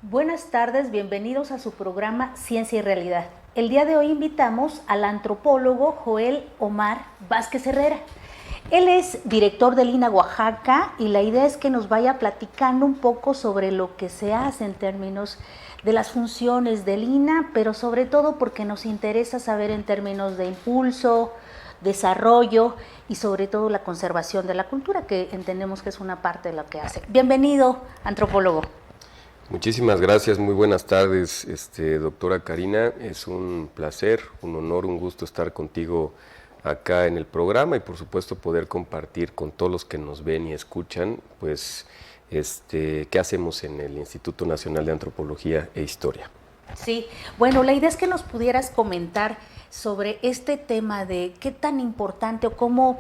Buenas tardes, bienvenidos a su programa Ciencia y Realidad. El día de hoy invitamos al antropólogo Joel Omar Vázquez Herrera. Él es director del INA Oaxaca y la idea es que nos vaya platicando un poco sobre lo que se hace en términos de las funciones del INA, pero sobre todo porque nos interesa saber en términos de impulso, desarrollo y sobre todo la conservación de la cultura, que entendemos que es una parte de lo que hace. Bienvenido, antropólogo. Muchísimas gracias, muy buenas tardes, doctora Karina. Es un placer, un honor, un gusto estar contigo acá en el programa y por supuesto poder compartir con todos los que nos ven y escuchan, pues, qué hacemos en el Instituto Nacional de Antropología e Historia. Sí, bueno, la idea es que nos pudieras comentar sobre este tema de qué tan importante o cómo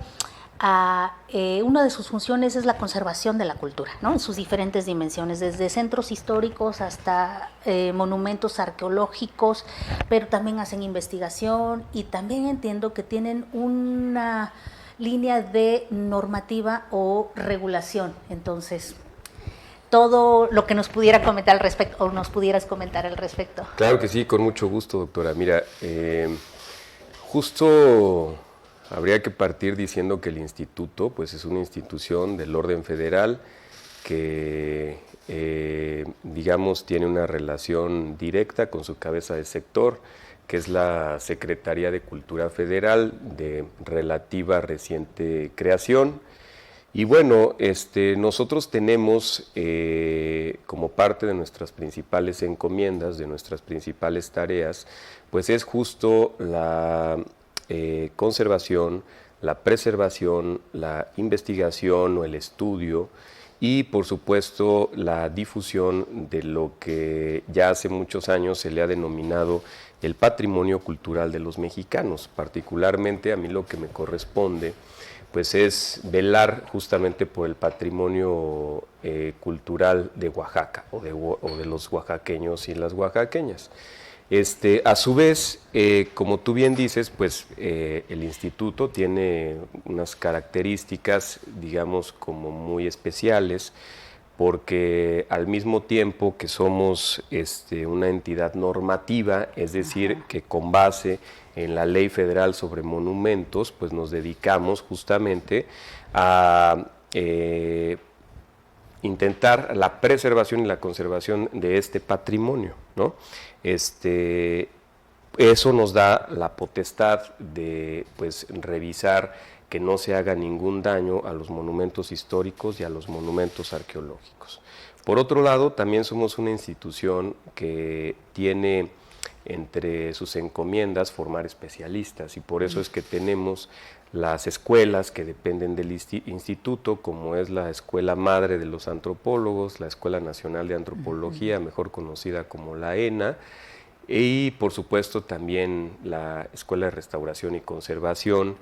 una de sus funciones es la conservación de la cultura, ¿no? En sus diferentes dimensiones, desde centros históricos hasta monumentos arqueológicos, pero también hacen investigación y también entiendo que tienen una línea de normativa o regulación. Entonces, todo lo que nos pudiera comentar al respecto o nos pudieras comentar al respecto. Claro que sí, con mucho gusto, doctora. Mira, justo habría que partir diciendo que el instituto, pues, es una institución del orden federal que, digamos, tiene una relación directa con su cabeza de sector, que es la Secretaría de Cultura Federal de relativa reciente creación. Y bueno, nosotros tenemos como parte de nuestras principales encomiendas, de nuestras principales tareas, pues es justo la conservación, la preservación, la investigación o el estudio y por supuesto la difusión de lo que ya hace muchos años se le ha denominado el patrimonio cultural de los mexicanos. Particularmente a mí lo que me corresponde pues es velar justamente por el patrimonio cultural de Oaxaca o de los oaxaqueños y las oaxaqueñas. A su vez, como tú bien dices, pues el instituto tiene unas características, digamos, como muy especiales, porque al mismo tiempo que somos una entidad normativa, es decir, que con base en la Ley Federal sobre Monumentos, pues nos dedicamos justamente a intentar la preservación y la conservación de este patrimonio, ¿no? Eso nos da la potestad de, pues, revisar que no se haga ningún daño a los monumentos históricos y a los monumentos arqueológicos. Por otro lado, también somos una institución que tiene entre sus encomiendas formar especialistas y por eso es que tenemos las escuelas que dependen del instituto, como es la Escuela Madre de los Antropólogos, la Escuela Nacional de Antropología, mejor conocida como la ENA, y por supuesto también la Escuela de Restauración y Conservación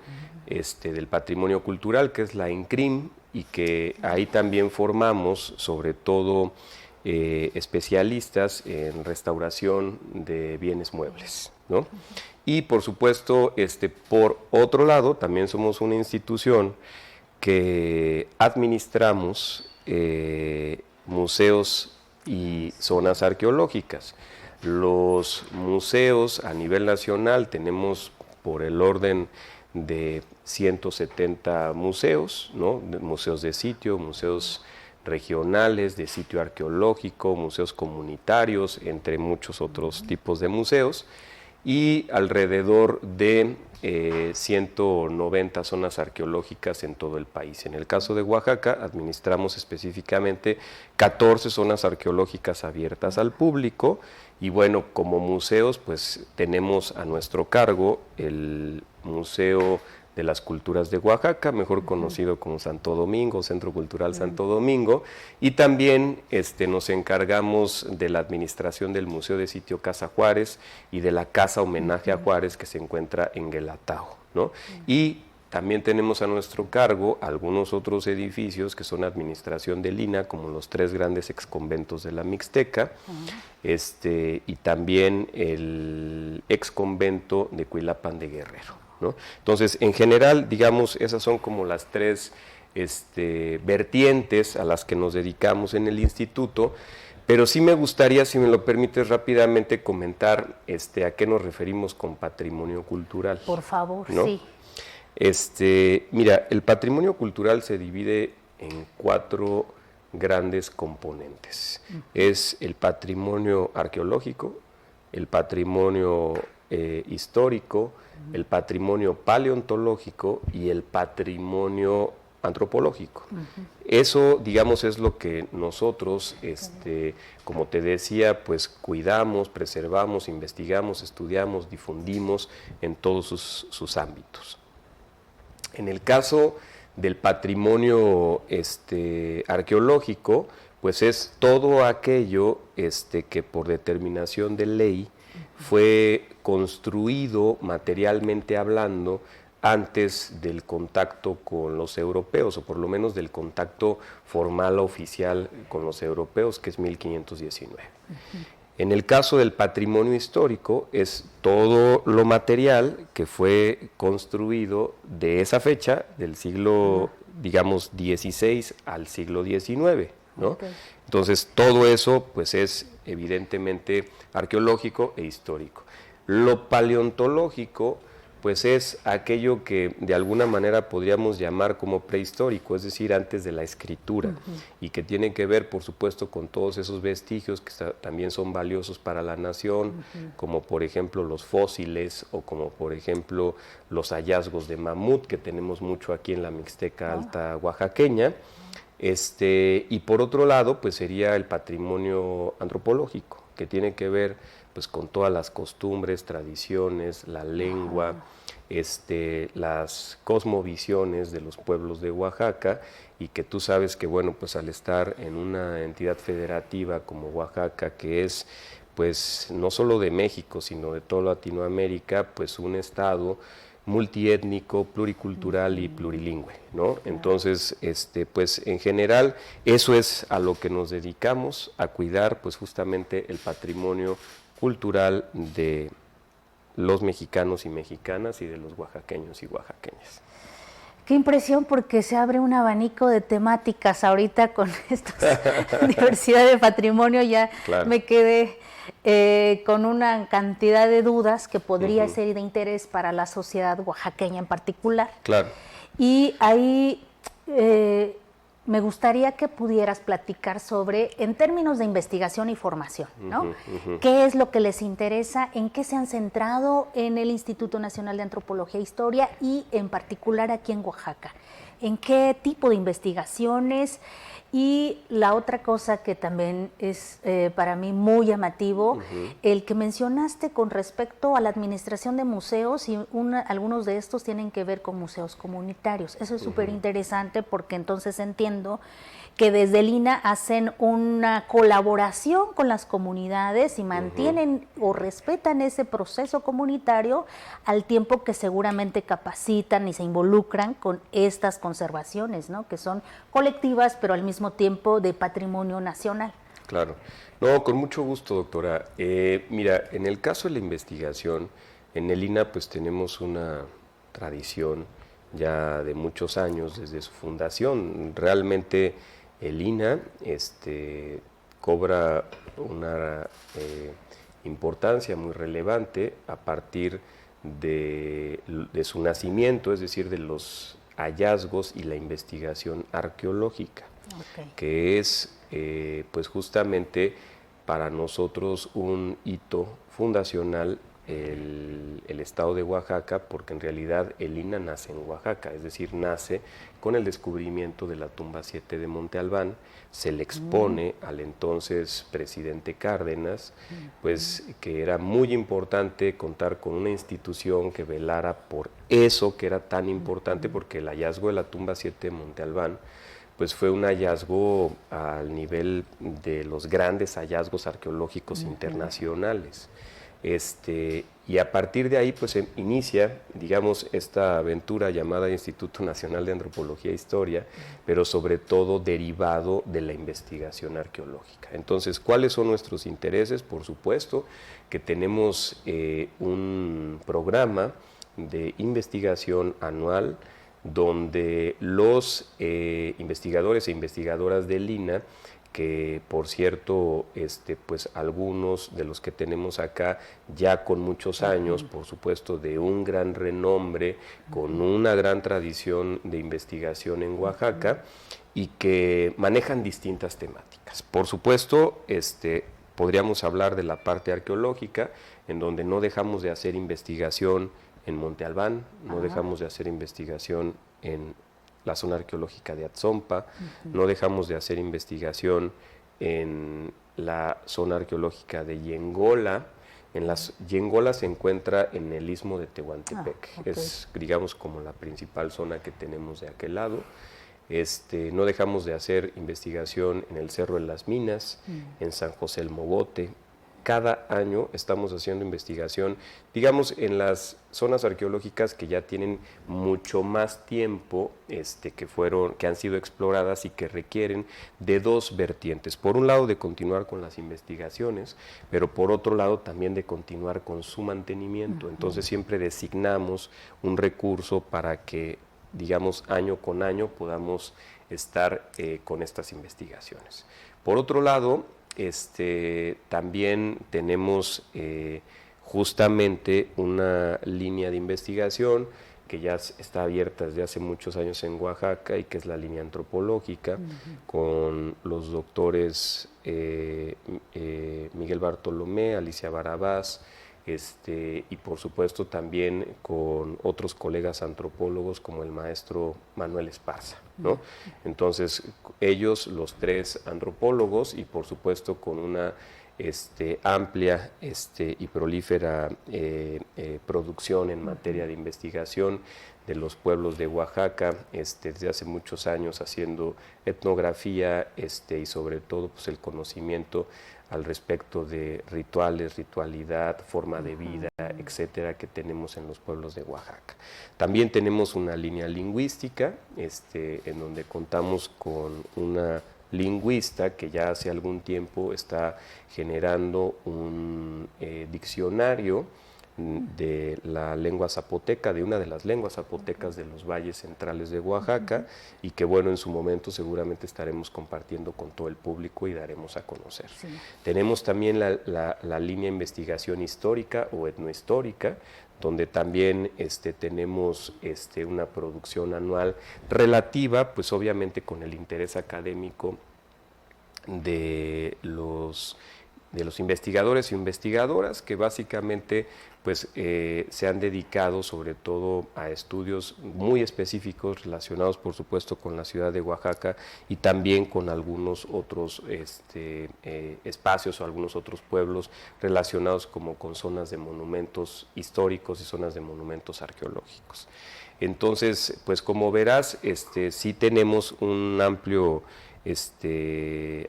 del Patrimonio Cultural, que es la ENCRIM, y que ahí también formamos sobre todo especialistas en restauración de bienes muebles, ¿no? Y por supuesto, por otro lado, también somos una institución que administramos museos y zonas arqueológicas. Los museos a nivel nacional tenemos por el orden de 170 museos, ¿no? Museos de sitio, museos regionales, de sitio arqueológico, museos comunitarios, entre muchos otros tipos de museos, y alrededor de 190 zonas arqueológicas en todo el país. En el caso de Oaxaca, administramos específicamente 14 zonas arqueológicas abiertas al público, y bueno, como museos, pues tenemos a nuestro cargo el Museo de las Culturas de Oaxaca, mejor conocido como Santo Domingo, Centro Cultural Santo Domingo, y también nos encargamos de la administración del Museo de Sitio Casa Juárez y de la Casa Homenaje a Juárez, que se encuentra en Guelatao, ¿no? Y también tenemos a nuestro cargo algunos otros edificios que son administración del INA, como los 3 grandes exconventos de la Mixteca, y también el exconvento de Cuilapan de Guerrero, ¿no? Entonces, en general, digamos, esas son como las 3 vertientes a las que nos dedicamos en el instituto, Pero sí me gustaría, si me lo permites rápidamente, comentar a qué nos referimos con patrimonio cultural. Por favor, ¿no? sí. Mira, el patrimonio cultural se divide en 4 grandes componentes. Es el patrimonio arqueológico, el patrimonio histórico, el patrimonio paleontológico y el patrimonio antropológico. Eso, digamos, es lo que nosotros, como te decía, pues cuidamos, preservamos, investigamos, estudiamos, difundimos en todos sus ámbitos. En el caso del patrimonio arqueológico, pues es todo aquello que por determinación de ley fue construido materialmente hablando antes del contacto con los europeos, o por lo menos del contacto formal oficial con los europeos, que es 1519. En el caso del patrimonio histórico, es todo lo material que fue construido de esa fecha, del siglo, digamos, XVI al siglo XIX, ¿no? Okay. Entonces, todo eso, pues, es evidentemente arqueológico e histórico. Lo paleontológico, pues es aquello que de alguna manera podríamos llamar como prehistórico, es decir, antes de la escritura, y que tiene que ver, por supuesto, con todos esos vestigios que también son valiosos para la nación, como por ejemplo los fósiles, o como por ejemplo los hallazgos de mamut, que tenemos mucho aquí en la Mixteca Alta oaxaqueña. Y por otro lado, pues sería el patrimonio antropológico, que tiene que ver pues con todas las costumbres, tradiciones, la lengua, las cosmovisiones de los pueblos de Oaxaca, y que tú sabes que, bueno, pues al estar en una entidad federativa como Oaxaca, que es pues no solo de México, sino de toda Latinoamérica, pues un estado multiétnico, pluricultural y plurilingüe, ¿no? Entonces, pues en general, eso es a lo que nos dedicamos, a cuidar pues justamente el patrimonio cultural de los mexicanos y mexicanas y de los oaxaqueños y oaxaqueñas. Qué impresión, porque se abre un abanico de temáticas ahorita con esta diversidad de patrimonio. Ya claro. Me quedé con una cantidad de dudas que podría ser de interés para la sociedad oaxaqueña en particular. Claro. Y ahí me gustaría que pudieras platicar sobre, en términos de investigación y formación, ¿no? ¿Qué es lo que les interesa? ¿En qué se han centrado en el Instituto Nacional de Antropología e Historia y en particular aquí en Oaxaca? ¿En qué tipo de investigaciones? Y la otra cosa que también es para mí muy llamativo, el que mencionaste con respecto a la administración de museos, y algunos de estos tienen que ver con museos comunitarios. Eso es súper interesante, porque entonces entiendo que desde el INA hacen una colaboración con las comunidades y mantienen o respetan ese proceso comunitario, al tiempo que seguramente capacitan y se involucran con estas conservaciones, ¿no? Que son colectivas, pero al mismo tiempo de patrimonio nacional. Claro. No, con mucho gusto, doctora. Mira, en el caso de la investigación, en el INA pues tenemos una tradición ya de muchos años desde su fundación. Realmente el INA cobra una importancia muy relevante a partir de su nacimiento, es decir, de los hallazgos y la investigación arqueológica, que es pues justamente para nosotros un hito fundacional el estado de Oaxaca, porque en realidad el INA nace en Oaxaca, es decir, nace con el descubrimiento de la tumba 7 de Monte Albán. Se le expone al entonces presidente Cárdenas, pues que era muy importante contar con una institución que velara por eso que era tan importante, porque el hallazgo de la tumba 7 de Monte Albán pues fue un hallazgo al nivel de los grandes hallazgos arqueológicos internacionales. Y a partir de ahí pues se inicia, digamos, esta aventura llamada Instituto Nacional de Antropología e Historia, pero sobre todo derivado de la investigación arqueológica. Entonces, ¿cuáles son nuestros intereses? Por supuesto que tenemos un programa de investigación anual donde los investigadores e investigadoras del INA que por cierto, pues algunos de los que tenemos acá ya con muchos años, por supuesto, de un gran renombre, con una gran tradición de investigación en Oaxaca y que manejan distintas temáticas. Por supuesto, podríamos hablar de la parte arqueológica, en donde no dejamos de hacer investigación en Monte Albán, no dejamos de hacer investigación en la zona arqueológica de Atzompa, no dejamos de hacer investigación en la zona arqueológica de Yengola. Yengola se encuentra en el istmo de Tehuantepec, es, digamos, como la principal zona que tenemos de aquel lado. No dejamos de hacer investigación en el Cerro de las Minas, en San José el Mogote. Cada año estamos haciendo investigación, digamos, en las zonas arqueológicas que ya tienen mucho más tiempo, que han sido exploradas y que requieren de dos vertientes. Por un lado, de continuar con las investigaciones, pero por otro lado también de continuar con su mantenimiento. Entonces siempre designamos un recurso para que, digamos, año con año podamos estar con estas investigaciones. Por otro lado, también tenemos justamente una línea de investigación que ya está abierta desde hace muchos años en Oaxaca y que es la línea antropológica con los doctores Miguel Bartolomé, Alicia Barabás, y por supuesto también con otros colegas antropólogos como el maestro Manuel Esparza, ¿no? Entonces ellos, los tres antropólogos, y por supuesto con una amplia y prolífera producción en materia de investigación de los pueblos de Oaxaca, desde hace muchos años haciendo etnografía y sobre todo pues, el conocimiento al respecto de rituales, ritualidad, forma de vida, etcétera, que tenemos en los pueblos de Oaxaca. También tenemos una línea lingüística, en donde contamos con una lingüista que ya hace algún tiempo está generando un diccionario de la lengua zapoteca, de una de las lenguas zapotecas de los valles centrales de Oaxaca, y que bueno, en su momento seguramente estaremos compartiendo con todo el público y daremos a conocer. Sí. Tenemos también la línea investigación histórica o etnohistórica, donde también tenemos una producción anual relativa, pues obviamente con el interés académico de los investigadores y investigadoras que básicamente pues, se han dedicado sobre todo a estudios muy específicos relacionados por supuesto con la ciudad de Oaxaca y también con algunos otros espacios o algunos otros pueblos relacionados como con zonas de monumentos históricos y zonas de monumentos arqueológicos. Entonces, pues como verás, sí tenemos un amplio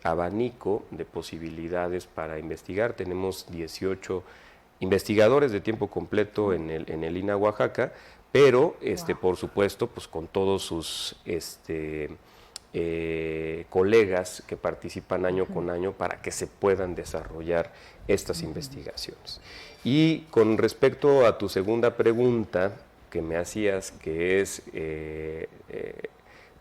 abanico de posibilidades para investigar. Tenemos 18 investigadores de tiempo completo en el INAH Oaxaca, pero por supuesto pues con todos sus colegas que participan año con año para que se puedan desarrollar estas investigaciones. Y con respecto a tu segunda pregunta que me hacías, que es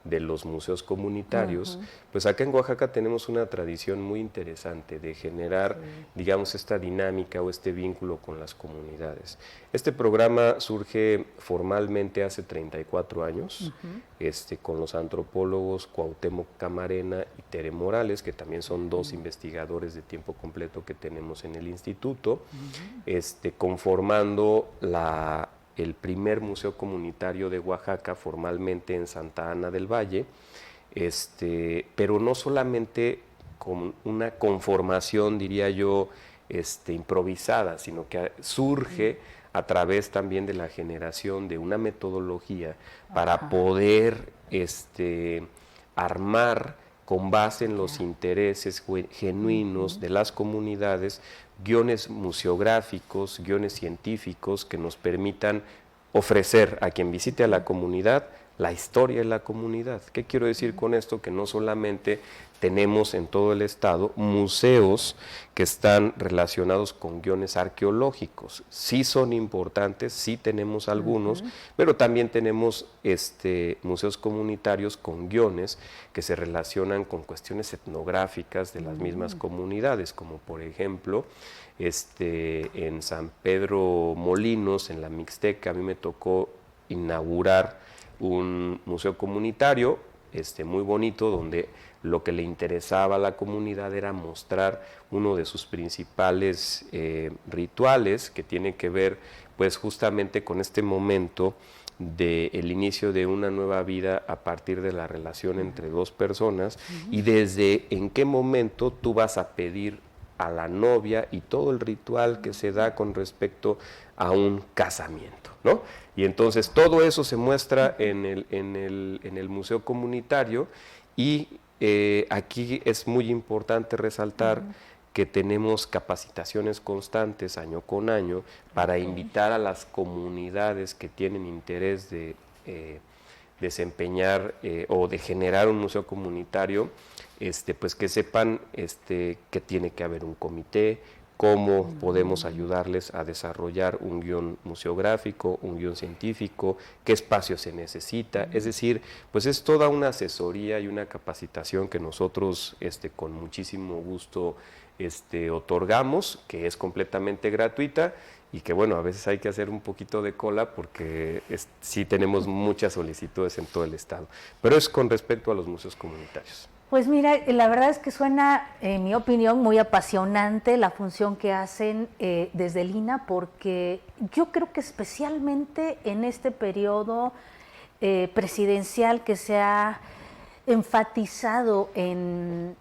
de los museos comunitarios, pues acá en Oaxaca tenemos una tradición muy interesante de generar, digamos, esta dinámica o este vínculo con las comunidades. Este programa surge formalmente hace 34 años, con los antropólogos Cuauhtémoc Camarena y Tere Morales, que también son dos investigadores de tiempo completo que tenemos en el instituto, conformando el primer museo comunitario de Oaxaca formalmente en Santa Ana del Valle, pero no solamente con una conformación, diría yo, improvisada, sino que surge a través también de la generación de una metodología para poder armar con base en los intereses genuinos de las comunidades, guiones museográficos, guiones científicos que nos permitan ofrecer a quien visite a la comunidad la historia de la comunidad. ¿Qué quiero decir con esto? Que no solamente tenemos en todo el estado museos que están relacionados con guiones arqueológicos. Sí son importantes, sí tenemos algunos, pero también tenemos museos comunitarios con guiones que se relacionan con cuestiones etnográficas de las mismas comunidades, como por ejemplo en San Pedro Molinos, en la Mixteca, a mí me tocó inaugurar un museo comunitario muy bonito, donde lo que le interesaba a la comunidad era mostrar uno de sus principales rituales, que tiene que ver pues justamente con este momento del inicio de una nueva vida a partir de la relación entre dos personas, y desde en qué momento tú vas a pedir a la novia y todo el ritual que se da con respecto a un casamiento, ¿no? Y entonces todo eso se muestra en el museo comunitario, y aquí es muy importante resaltar que tenemos capacitaciones constantes año con año para invitar a las comunidades que tienen interés de desempeñar o de generar un museo comunitario, pues que sepan que tiene que haber un comité, cómo podemos ayudarles a desarrollar un guión museográfico, un guión científico, qué espacio se necesita. Es decir, pues es toda una asesoría y una capacitación que nosotros con muchísimo gusto otorgamos, que es completamente gratuita, y que bueno, a veces hay que hacer un poquito de cola porque sí tenemos muchas solicitudes en todo el estado, pero es con respecto a los museos comunitarios. Pues mira, la verdad es que suena, en mi opinión, muy apasionante la función que hacen desde el INAH, porque yo creo que especialmente en este periodo presidencial que se ha enfatizado en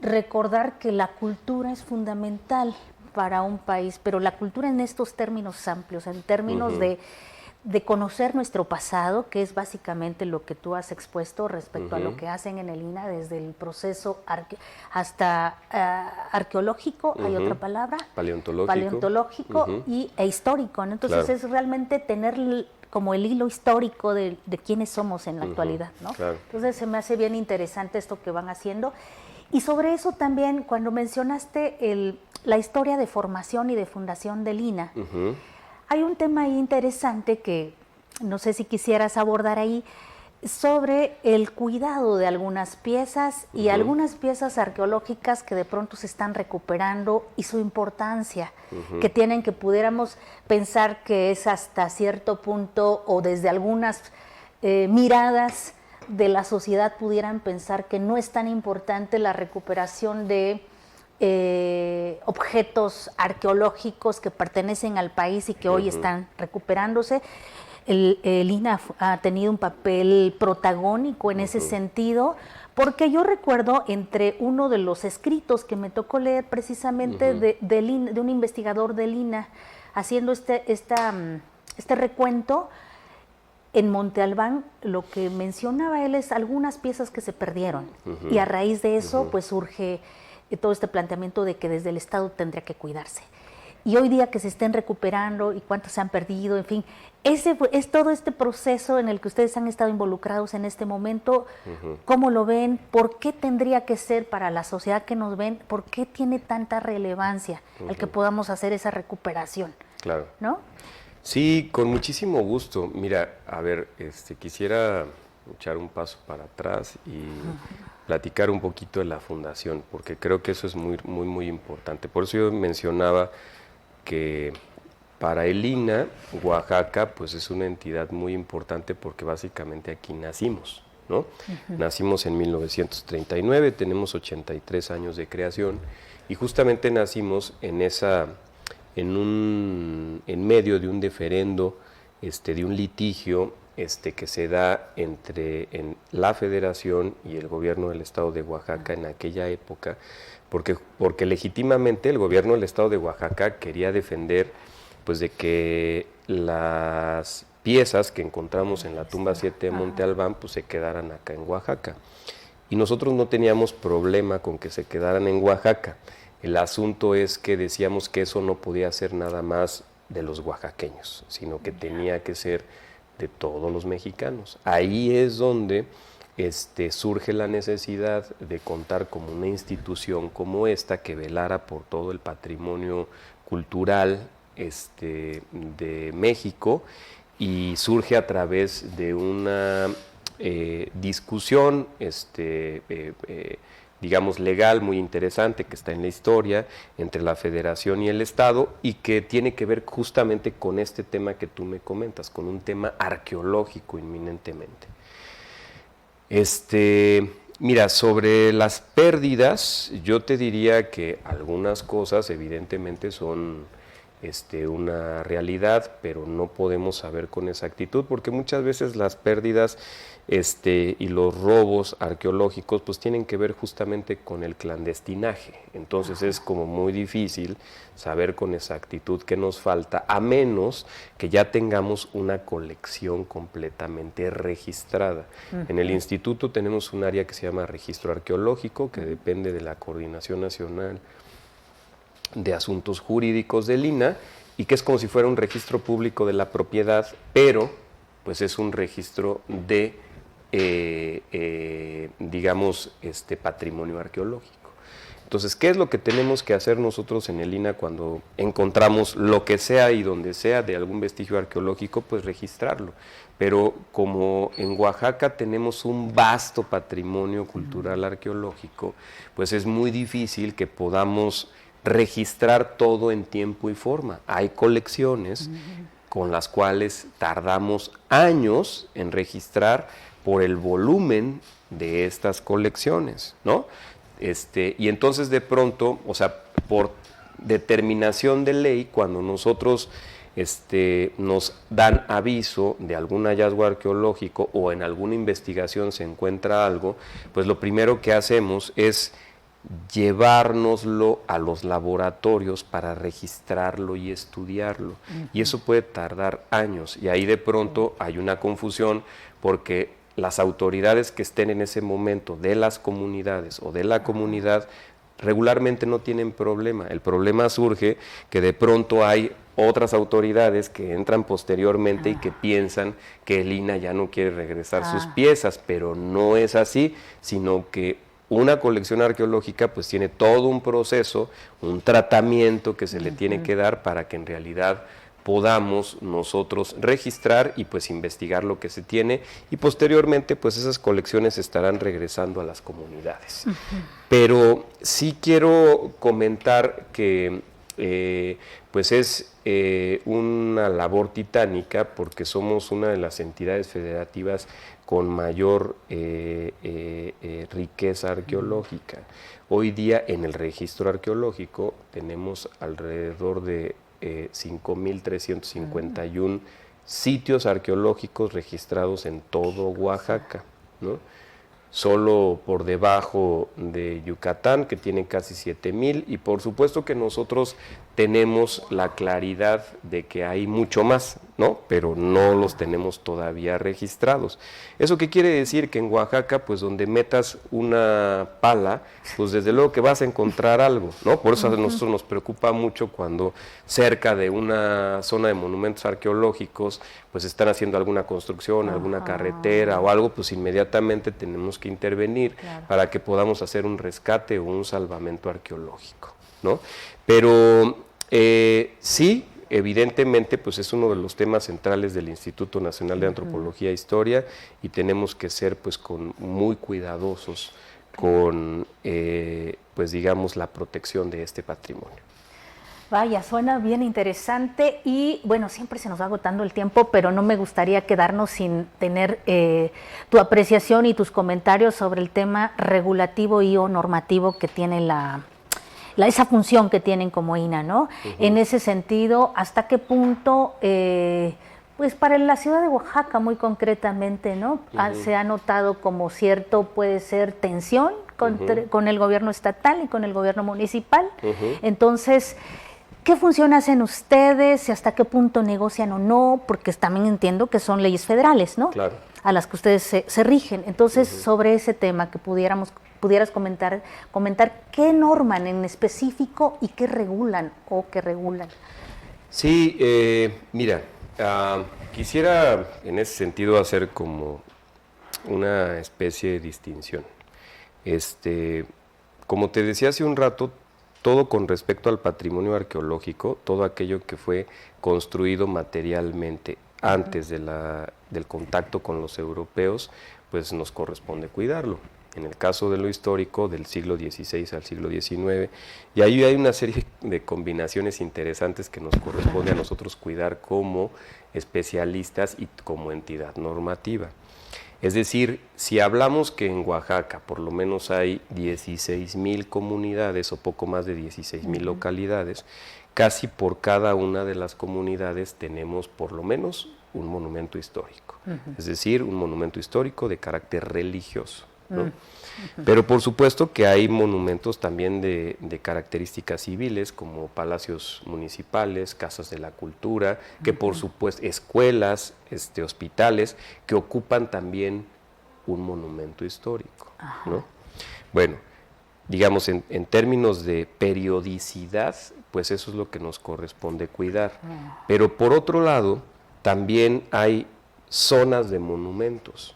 recordar que la cultura es fundamental para un país, pero la cultura en estos términos amplios, en términos de conocer nuestro pasado, que es básicamente lo que tú has expuesto respecto a lo que hacen en el INAH, desde el proceso hasta arqueológico, hay otra palabra, paleontológico e histórico, ¿no? Entonces es realmente tener como el hilo histórico de quiénes somos en la actualidad, ¿no? Entonces se me hace bien interesante esto que van haciendo. Y sobre eso también, cuando mencionaste la historia de formación y de fundación del INAH, hay un tema ahí interesante que no sé si quisieras abordar ahí, sobre el cuidado de algunas piezas y algunas piezas arqueológicas que de pronto se están recuperando, y su importancia, que tienen, que pudiéramos pensar que es hasta cierto punto, o desde algunas miradas de la sociedad pudieran pensar que no es tan importante la recuperación de objetos arqueológicos que pertenecen al país y que hoy están recuperándose. El INAH ha tenido un papel protagónico en ese sentido, porque yo recuerdo entre uno de los escritos que me tocó leer precisamente de un investigador del INAH haciendo este recuento. En Monte Albán, lo que mencionaba él es algunas piezas que se perdieron, y a raíz de eso pues surge todo este planteamiento de que desde el Estado tendría que cuidarse. Y hoy día que se estén recuperando y cuántos se han perdido, en fin, es todo este proceso en el que ustedes han estado involucrados en este momento. ¿Cómo lo ven? ¿Por qué tendría que ser para la sociedad que nos ven? ¿Por qué tiene tanta relevancia el que podamos hacer esa recuperación? Claro. ¿No? Sí, con muchísimo gusto. Mira, a ver, quisiera echar un paso para atrás y platicar un poquito de la fundación, porque creo que eso es muy, muy, muy importante. Por eso yo mencionaba que para el INAH, Oaxaca, pues es una entidad muy importante, porque básicamente aquí nacimos, ¿no? Nacimos en 1939, tenemos 83 años de creación, y justamente nacimos en medio de un deferendo, de un litigio que se da entre la Federación y el gobierno del Estado de Oaxaca en aquella época, porque legítimamente el gobierno del Estado de Oaxaca quería defender pues de que las piezas que encontramos en la tumba 7 de Monte Albán pues se quedaran acá en Oaxaca, y nosotros no teníamos problema con que se quedaran en Oaxaca. El asunto es que decíamos que eso no podía ser nada más de los oaxaqueños, sino que tenía que ser de todos los mexicanos. Ahí es donde surge la necesidad de contar con una institución como esta que velara por todo el patrimonio cultural de México, y surge a través de una discusión digamos legal muy interesante que está en la historia entre la Federación y el Estado, y que tiene que ver justamente con este tema que tú me comentas, con un tema arqueológico inminentemente. Mira, sobre las pérdidas, yo te diría que algunas cosas evidentemente son una realidad, pero no podemos saber con exactitud, porque muchas veces las pérdidas y los robos arqueológicos pues tienen que ver justamente con el clandestinaje. Entonces es como muy difícil saber con exactitud qué nos falta, a menos que ya tengamos una colección completamente registrada. En el instituto tenemos un área que se llama Registro Arqueológico, que depende de la Coordinación Nacional de Asuntos Jurídicos del INAH, y que es como si fuera un registro público de la propiedad, pero pues es un registro de digamos patrimonio arqueológico. Entonces, ¿qué es lo que tenemos que hacer nosotros en el INAH cuando encontramos lo que sea y donde sea de algún vestigio arqueológico? Pues registrarlo. Pero como en Oaxaca tenemos un vasto patrimonio cultural arqueológico, pues es muy difícil que podamos registrar todo en tiempo y forma. Hay colecciones con las cuales tardamos años en registrar por el volumen de estas colecciones, ¿no? Y entonces de pronto, o sea, por determinación de ley, cuando nosotros nos dan aviso de algún hallazgo arqueológico o en alguna investigación se encuentra algo, pues lo primero que hacemos es llevárnoslo a los laboratorios para registrarlo y estudiarlo. Y eso puede tardar años, y ahí de pronto hay una confusión, porque las autoridades que estén en ese momento de las comunidades o de la comunidad regularmente no tienen problema. El problema surge que de pronto hay otras autoridades que entran posteriormente y que piensan que el INAH ya no quiere regresar sus piezas, pero no es así, sino que una colección arqueológica pues tiene todo un proceso, un tratamiento que se le tiene que dar para que en realidad podamos nosotros registrar y pues investigar lo que se tiene, y posteriormente pues esas colecciones estarán regresando a las comunidades. Pero sí quiero comentar que pues es una labor titánica, porque somos una de las entidades federativas con mayor riqueza arqueológica. Hoy día en el registro arqueológico tenemos alrededor de 5.351 sitios arqueológicos registrados en todo Oaxaca, ¿no? Solo por debajo de Yucatán, que tiene casi 7.000, y por supuesto que nosotros tenemos la claridad de que hay mucho más, ¿no? Pero no los tenemos todavía registrados. ¿Eso qué quiere decir? Que en Oaxaca, pues donde metas una pala, pues desde luego que vas a encontrar algo, ¿no? Por eso a nosotros nos preocupa mucho cuando cerca de una zona de monumentos arqueológicos, pues están haciendo alguna construcción, alguna carretera o algo, pues inmediatamente tenemos que intervenir para que podamos hacer un rescate o un salvamento arqueológico, ¿no? Pero sí, evidentemente, pues es uno de los temas centrales del Instituto Nacional de Antropología e Historia, y tenemos que ser pues muy cuidadosos con, pues digamos, la protección de este patrimonio. Vaya, suena bien interesante, y bueno, siempre se nos va agotando el tiempo, pero no me gustaría quedarnos sin tener tu apreciación y tus comentarios sobre el tema regulativo y o normativo que tiene esa función que tienen como INAH, ¿no? En ese sentido, ¿hasta qué punto, pues para la ciudad de Oaxaca muy concretamente, ¿no? Se ha notado como cierto, puede ser, tensión con el gobierno estatal y con el gobierno municipal? Entonces, ¿qué función hacen ustedes y hasta qué punto negocian o no? Porque también entiendo que son leyes federales, ¿no? Claro. A las que ustedes se rigen. Entonces, sobre ese tema que pudieras comentar qué norman en específico y qué regulan o qué regulan. Sí, mira, Quisiera en ese sentido hacer como una especie de distinción. Como te decía hace un rato, todo con respecto al patrimonio arqueológico, todo aquello que fue construido materialmente antes del contacto con los europeos, pues nos corresponde cuidarlo. En el caso de lo histórico, del siglo XVI al siglo XIX, y ahí hay una serie de combinaciones interesantes que nos corresponde a nosotros cuidar como especialistas y como entidad normativa. Es decir, si hablamos que en Oaxaca por lo menos hay 16,000 comunidades o poco más de 16,000 localidades, casi por cada una de las comunidades tenemos por lo menos un monumento histórico, es decir, un monumento histórico de carácter religioso, ¿no? Pero por supuesto que hay monumentos también de características civiles, como palacios municipales, casas de la cultura, que por supuesto, escuelas, hospitales, que ocupan también un monumento histórico, ¿no? Bueno, digamos, en términos de periodicidad, pues eso es lo que nos corresponde cuidar. Pero por otro lado, también hay zonas de monumentos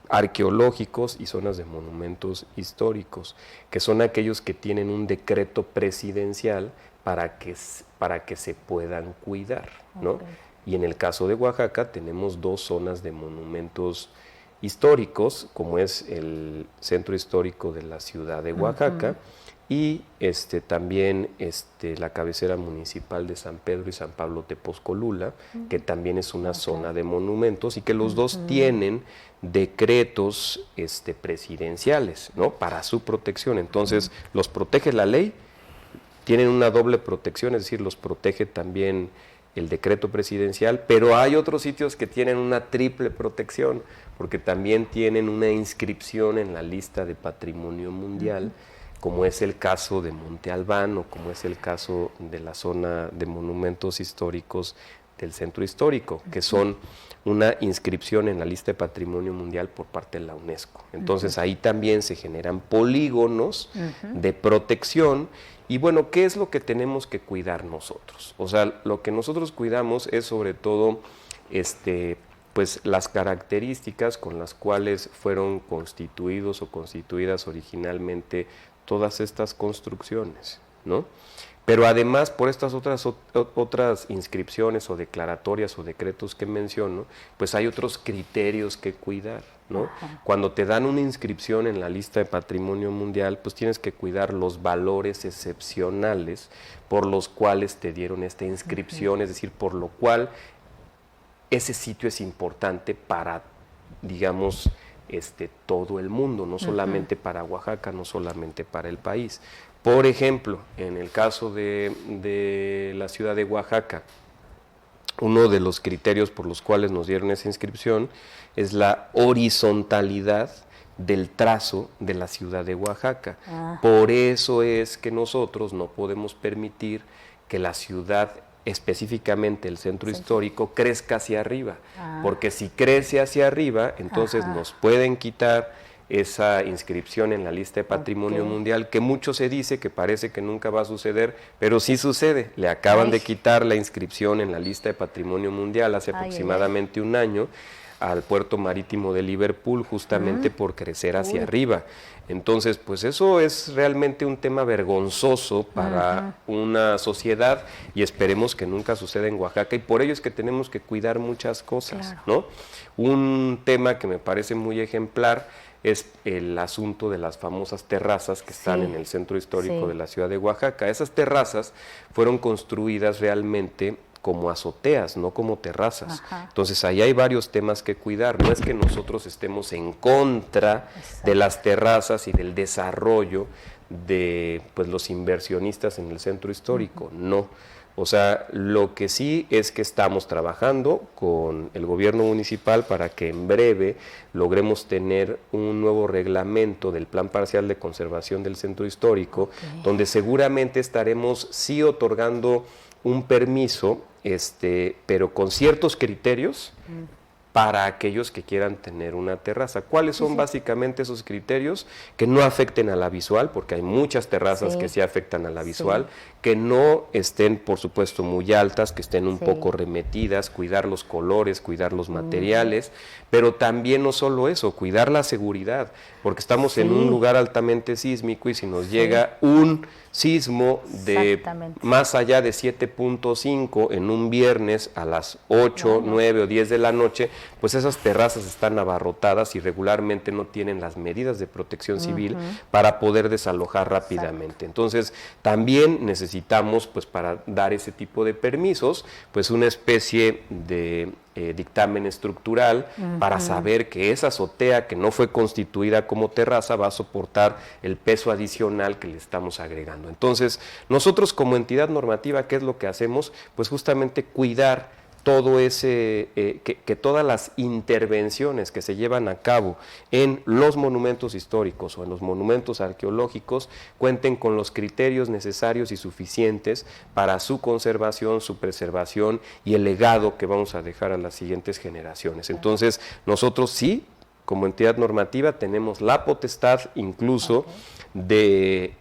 arqueológicos y zonas de monumentos históricos, que son aquellos que tienen un decreto presidencial para que se puedan cuidar, ¿no? Okay. Y en el caso de Oaxaca tenemos 2 zonas de monumentos históricos, como es el centro histórico de la ciudad de Oaxaca, y también la cabecera municipal de San Pedro y San Pablo Tepozcolula, que también es una zona de monumentos, y que los dos tienen decretos presidenciales, ¿no?, para su protección. Entonces, los protege la ley, tienen una doble protección, es decir, los protege también el decreto presidencial, pero hay otros sitios que tienen una triple protección, porque también tienen una inscripción en la lista de Patrimonio Mundial, como es el caso de Monte Albán o como es el caso de la zona de monumentos históricos del centro histórico, que son una inscripción en la lista de Patrimonio Mundial por parte de la UNESCO. Entonces ahí también se generan polígonos de protección. Y bueno, ¿qué es lo que tenemos que cuidar nosotros? O sea, lo que nosotros cuidamos es sobre todo pues las características con las cuales fueron constituidos o constituidas originalmente todas estas construcciones, ¿no? Pero además, por estas otras inscripciones o declaratorias o decretos que menciono, pues hay otros criterios que cuidar, ¿no? Cuando te dan una inscripción en la lista de Patrimonio Mundial, pues tienes que cuidar los valores excepcionales por los cuales te dieron esta inscripción, es decir, por lo cual ese sitio es importante para, digamos, todo el mundo, no solamente para Oaxaca, no solamente para el país. Por ejemplo, en el caso de la ciudad de Oaxaca, uno de los criterios por los cuales nos dieron esa inscripción es la horizontalidad del trazo de la ciudad de Oaxaca. Por eso es que nosotros no podemos permitir que la ciudad, específicamente el centro histórico, crezca hacia arriba, porque si crece hacia arriba, entonces nos pueden quitar esa inscripción en la lista de Patrimonio Mundial, que mucho se dice que parece que nunca va a suceder, pero sí sucede. Le acaban de quitar la inscripción en la lista de Patrimonio Mundial hace aproximadamente un año al puerto marítimo de Liverpool, justamente por crecer hacia arriba. Entonces, pues eso es realmente un tema vergonzoso para una sociedad, y esperemos que nunca suceda en Oaxaca, y por ello es que tenemos que cuidar muchas cosas, ¿no? Un tema que me parece muy ejemplar es el asunto de las famosas terrazas que están en el centro histórico de la ciudad de Oaxaca. Esas terrazas fueron construidas realmente como azoteas, no como terrazas. Entonces ahí hay varios temas que cuidar. No es que nosotros estemos en contra de las terrazas y del desarrollo de pues los inversionistas en el centro histórico, no. O sea, lo que sí es que estamos trabajando con el gobierno municipal para que en breve logremos tener un nuevo reglamento del Plan Parcial de Conservación del Centro Histórico, donde seguramente estaremos sí otorgando un permiso, pero con ciertos criterios para aquellos que quieran tener una terraza. ¿Cuáles son básicamente esos criterios? Que no afecten a la visual, porque hay muchas terrazas que sí afectan a la visual, que no estén, por supuesto, muy altas, que estén un poco remetidas, cuidar los colores, cuidar los materiales, pero también no solo eso, cuidar la seguridad, porque estamos en un lugar altamente sísmico y si nos llega un sismo de más allá de 7.5 en un viernes a las 8, 9 o 10 de la noche, pues esas terrazas están abarrotadas y regularmente no tienen las medidas de protección civil para poder desalojar rápidamente. Entonces, también necesitamos, pues para dar ese tipo de permisos, pues una especie de dictamen estructural para saber que esa azotea que no fue constituida como terraza va a soportar el peso adicional que le estamos agregando. Entonces, nosotros como entidad normativa, ¿qué es lo que hacemos? Pues justamente cuidar todo ese, que todas las intervenciones que se llevan a cabo en los monumentos históricos o en los monumentos arqueológicos cuenten con los criterios necesarios y suficientes para su conservación, su preservación y el legado que vamos a dejar a las siguientes generaciones. Entonces, nosotros sí, como entidad normativa, tenemos la potestad incluso de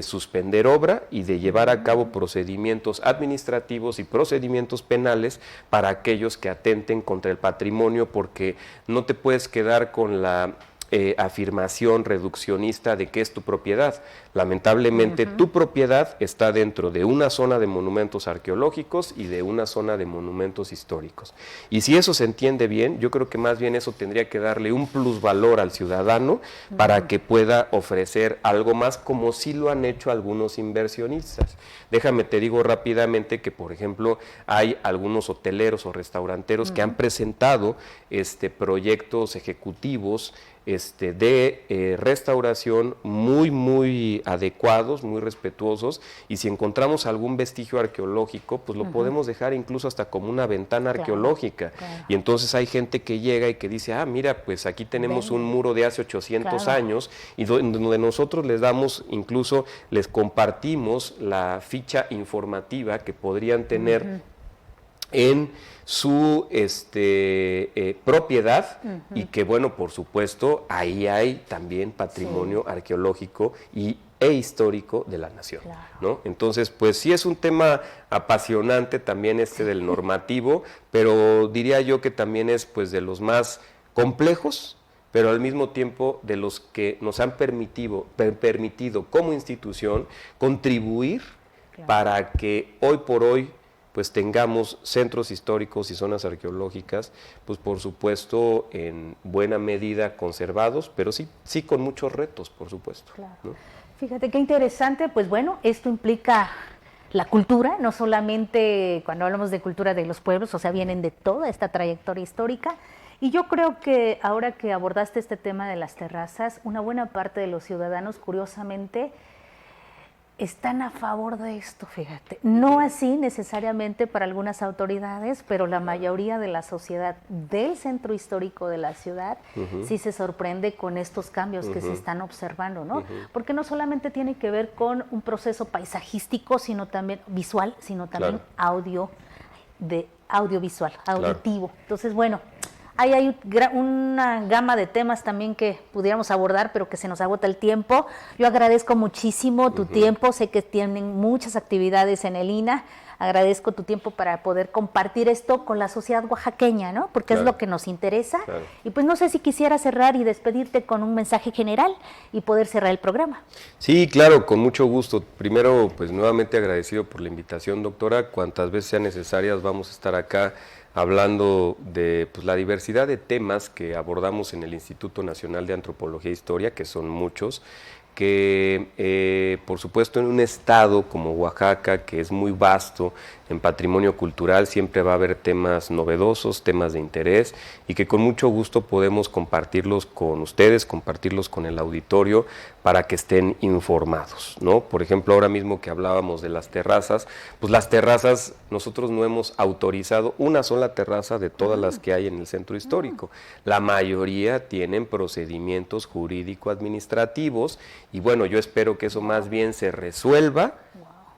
suspender obra y de llevar a cabo procedimientos administrativos y procedimientos penales para aquellos que atenten contra el patrimonio, porque no te puedes quedar con la afirmación reduccionista de que es tu propiedad. Lamentablemente tu propiedad está dentro de una zona de monumentos arqueológicos y de una zona de monumentos históricos. Y si eso se entiende bien, yo creo que más bien eso tendría que darle un plusvalor al ciudadano para que pueda ofrecer algo más, como sí lo han hecho algunos inversionistas. Déjame te digo rápidamente que, por ejemplo, hay algunos hoteleros o restauranteros que han presentado proyectos ejecutivos de restauración muy adecuados, muy respetuosos, y si encontramos algún vestigio arqueológico, pues lo podemos dejar incluso hasta como una ventana arqueológica, y entonces hay gente que llega y que dice, mira, pues aquí tenemos un muro de hace 800 años, y donde nosotros les damos, incluso les compartimos la ficha informativa que podrían tener en su propiedad, y que bueno, por supuesto, ahí hay también patrimonio arqueológico e histórico de la nación, ¿no? Entonces, pues sí es un tema apasionante también del normativo, pero diría yo que también es pues de los más complejos, pero al mismo tiempo de los que nos han permitido como institución contribuir para que hoy por hoy pues tengamos centros históricos y zonas arqueológicas, pues por supuesto en buena medida conservados, pero sí con muchos retos, por supuesto, ¿no? Fíjate qué interesante, pues bueno, esto implica la cultura, no solamente cuando hablamos de cultura de los pueblos, o sea, vienen de toda esta trayectoria histórica, y yo creo que ahora que abordaste este tema de las terrazas, una buena parte de los ciudadanos, curiosamente, están a favor de esto, fíjate. No así necesariamente para algunas autoridades, pero la mayoría de la sociedad del centro histórico de la ciudad sí se sorprende con estos cambios que se están observando, ¿no? Porque no solamente tiene que ver con un proceso paisajístico, sino también visual, sino también audiovisual, auditivo. Entonces, bueno, ahí hay una gama de temas también que pudiéramos abordar, pero que se nos agota el tiempo. Yo agradezco muchísimo tu tiempo, sé que tienen muchas actividades en el INAH, agradezco tu tiempo para poder compartir esto con la sociedad oaxaqueña, ¿no? Porque es lo que nos interesa. Y pues no sé si quisiera cerrar y despedirte con un mensaje general y poder cerrar el programa. Sí, claro, con mucho gusto. Primero, pues nuevamente agradecido por la invitación, doctora. Cuantas veces sean necesarias vamos a estar acá hablando de pues, la diversidad de temas que abordamos en el Instituto Nacional de Antropología e Historia, que son muchos, que por supuesto en un estado como Oaxaca, que es muy vasto en patrimonio cultural, siempre va a haber temas novedosos, temas de interés, y que con mucho gusto podemos compartirlos con ustedes, compartirlos con el auditorio, para que estén informados, ¿no? Por ejemplo, ahora mismo que hablábamos de las terrazas, pues las terrazas, nosotros no hemos autorizado una sola terraza de todas las que hay en el centro histórico. La mayoría tienen procedimientos jurídico-administrativos, y bueno, yo espero que eso más bien se resuelva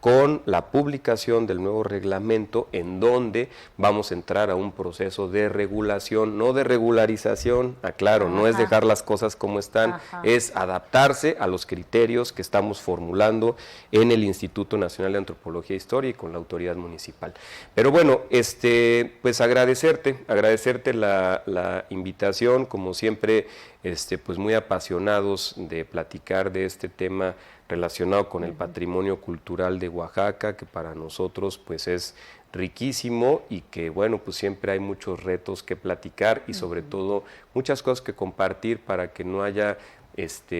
con la publicación del nuevo reglamento, en donde vamos a entrar a un proceso de regulación, no de regularización, aclaro, no es dejar las cosas como están, es adaptarse a los criterios que estamos formulando en el Instituto Nacional de Antropología e Historia y con la autoridad municipal. Pero bueno, pues agradecerte la invitación, como siempre, pues muy apasionados de platicar de este tema relacionado con el patrimonio cultural de Oaxaca, que para nosotros pues es riquísimo y que bueno, pues siempre hay muchos retos que platicar y sobre todo muchas cosas que compartir para que no haya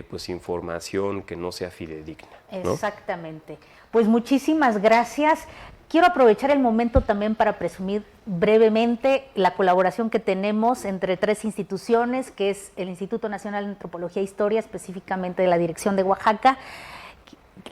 pues información que no sea fidedigna, ¿no? Exactamente. Pues muchísimas gracias. Quiero aprovechar el momento también para presumir brevemente la colaboración que tenemos entre 3 instituciones, que es el Instituto Nacional de Antropología e Historia, específicamente de la Dirección de Oaxaca,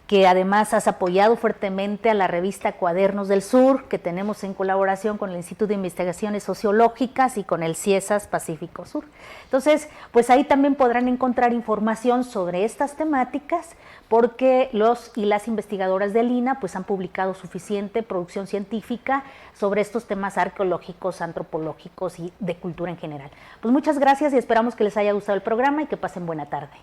que además has apoyado fuertemente a la revista Cuadernos del Sur, que tenemos en colaboración con el Instituto de Investigaciones Sociológicas y con el CIESAS Pacífico Sur. Entonces, pues ahí también podrán encontrar información sobre estas temáticas, porque los y las investigadoras del INAH pues han publicado suficiente producción científica sobre estos temas arqueológicos, antropológicos y de cultura en general. Pues muchas gracias y esperamos que les haya gustado el programa y que pasen buena tarde.